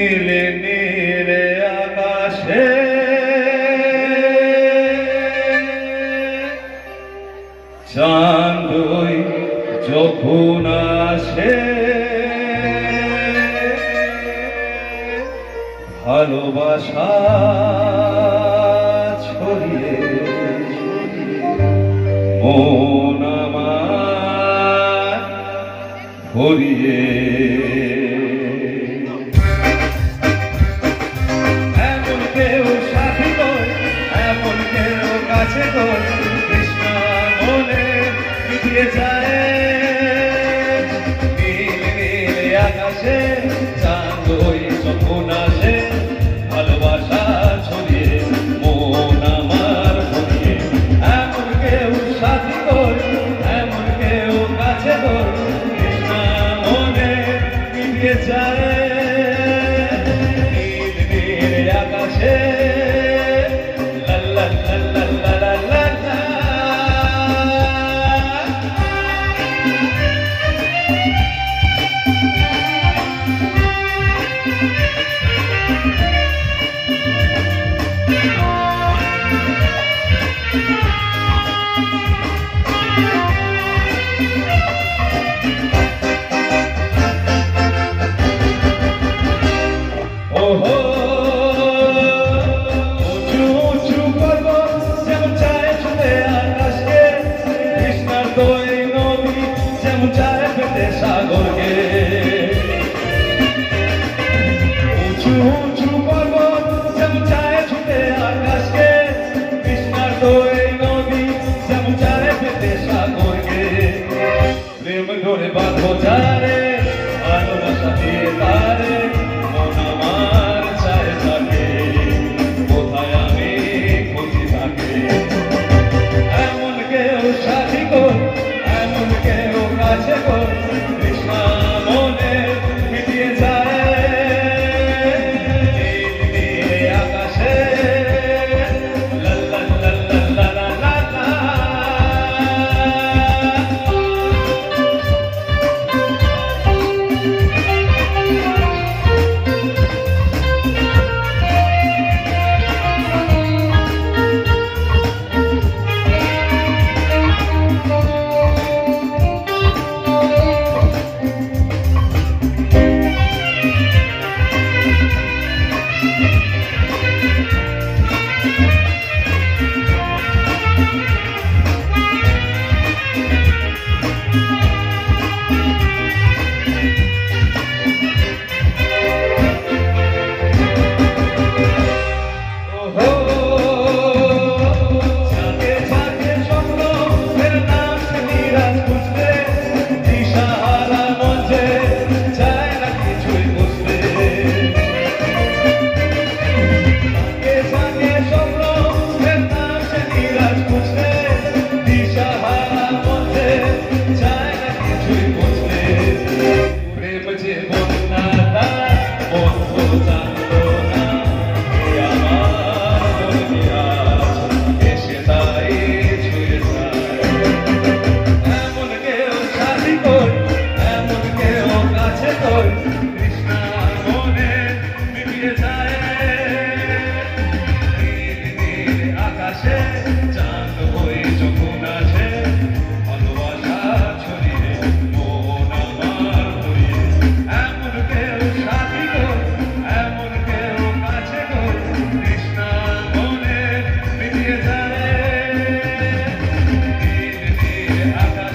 নীলে নীলে আকাশে চাঁদ যখন আসে ভালোবাসা ছড়িয়ে মন আমার ভরিয়ে এমন কেউ সাথী তোর এমন কেউ কাছে তোর কৃষ্ণা মনে মিটিয়ে যায় নীল নীল আকাশে চাঁদ যখন আসে ভালোবাসা ছড়িয়ে মন আমার ভরিয়ে এমন কেউ সাথী তোর এমন কেউ কাছে তোর কৃষ্ণা মনে মিটিয়ে যায় নীল নীল আকাশে লা লা লা লা লা লা লা। ওহো উঁচু উঁচু পর্বত যেমন চায় ছুঁতে আকাশকে কৃষ্ণার দই নদী যেমন চায় পেতে সাগরকে উঁচু উঁচু পর্বত যেমন চায় ছুঁতে আকাশকে কৃষ্ণার দই নদী যেমন চায় পেতে সাগরকে প্রেম ধরে বাঁধো যারে ভালোবাসা দিয়ে তারে মন আমার চায় থাকে কোথায় আমি খুঁজি থাকে এমন কেউ সাথী কর এমন কেউ কাছে কর কৃষ্ণা মনে মিটিয়ে যায় নীল নীল আকাশে লা লা লা লা লা লা লা। I